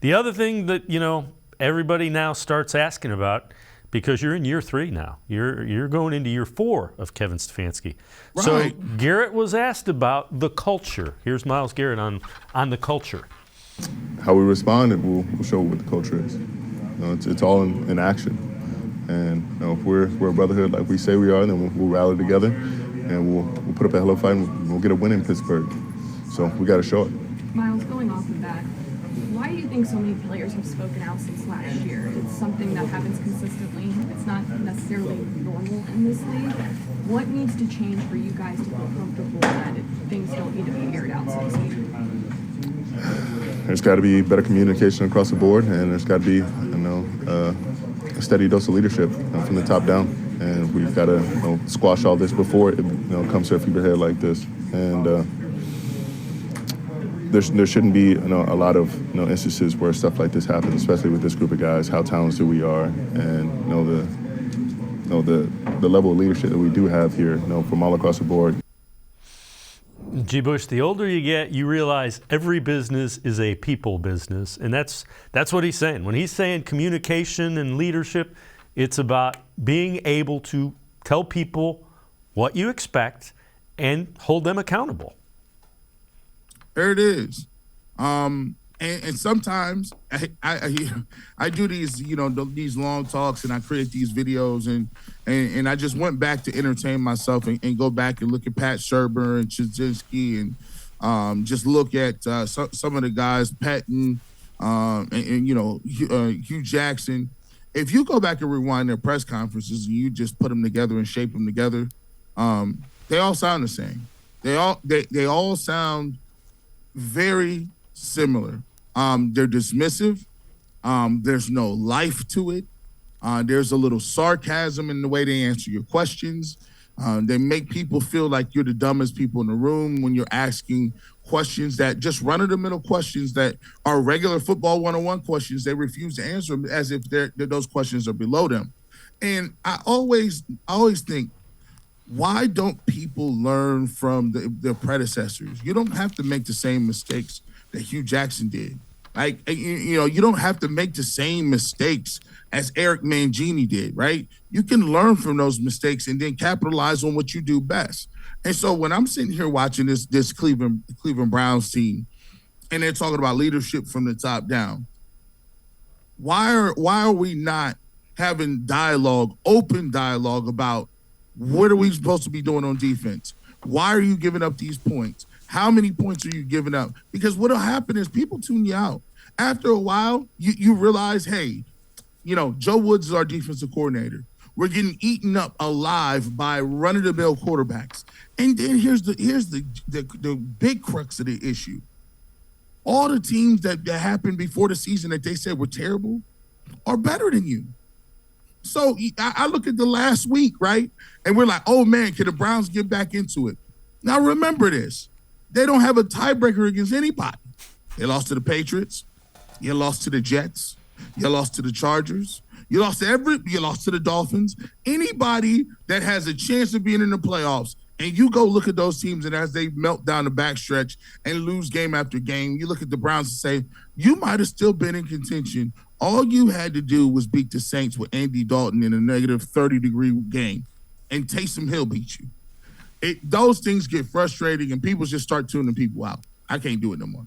The other thing that, everybody now starts asking about, because you're in year 3 now. You're going into year 4 of Kevin Stefanski. Right. So Garrett was asked about the culture. Here's Myles Garrett on the culture. How we respond, we'll show what the culture is. It's all in action. And if we're a brotherhood like we say we are, then we'll rally together and we'll put up a hell of a fight and we'll get a win in Pittsburgh. So we got to show it. Myles, going off of that, why do you think so many players have spoken out since last year? It's something that happens consistently. It's not necessarily normal in this league. What needs to change for you guys to feel comfortable that things don't need to be aired out, so to speak? There's got to be better communication across the board, and there's got to be, a steady dose of leadership from the top down. And we've got to squash all this before it comes to a figurehead like this. And there shouldn't be a lot of instances where stuff like this happens, especially with this group of guys. How talented we are, and the level of leadership that we do have here, from all across the board. G. Bush, the older you get, you realize every business is a people business, and that's what he's saying. When he's saying communication and leadership, it's about being able to tell people what you expect and hold them accountable. There it is. And sometimes I do these, these long talks, and I create these videos, and I just went back to entertain myself and go back and look at Pat Sherber and Chazinski and just look at some of the guys, Patton, Hugh Jackson. If you go back and rewind their press conferences and you just put them together and shape them together, they all sound the same. They all sound very similar. They're dismissive. There's no life to it. There's a little sarcasm in the way they answer your questions. They make people feel like you're the dumbest people in the room when you're asking questions that just run-of-the-mill questions that are regular football 101 questions. They refuse to answer them as if those questions are below them. And I always think, why don't people learn from their predecessors? You don't have to make the same mistakes that Hugh Jackson did. Like, you don't have to make the same mistakes as Eric Mangini did, right? You can learn from those mistakes and then capitalize on what you do best. And so when I'm sitting here watching this Cleveland Browns team, and they're talking about leadership from the top down, why are we not having open dialogue about what are we supposed to be doing on defense? Why are you giving up these points? How many points are you giving up? Because what'll happen is people tune you out. After a while, you realize, hey, Joe Woods is our defensive coordinator. We're getting eaten up alive by run-of-the-mill quarterbacks. And then here's the big crux of the issue. All the teams that happened before the season that they said were terrible are better than you. So I look at the last week, right? And we're like, oh, man, can the Browns get back into it? Now, remember this. They don't have a tiebreaker against anybody. They lost to the Patriots. You lost to the Jets. You lost to the Chargers. You lost to the Dolphins. Anybody that has a chance of being in the playoffs, and you go look at those teams, and as they melt down the backstretch and lose game after game, you look at the Browns and say, you might have still been in contention. All you had to do was beat the Saints with Andy Dalton in a negative 30-degree game, and Taysom Hill beat you. Those things get frustrating, and people just start tuning people out. I can't do it no more.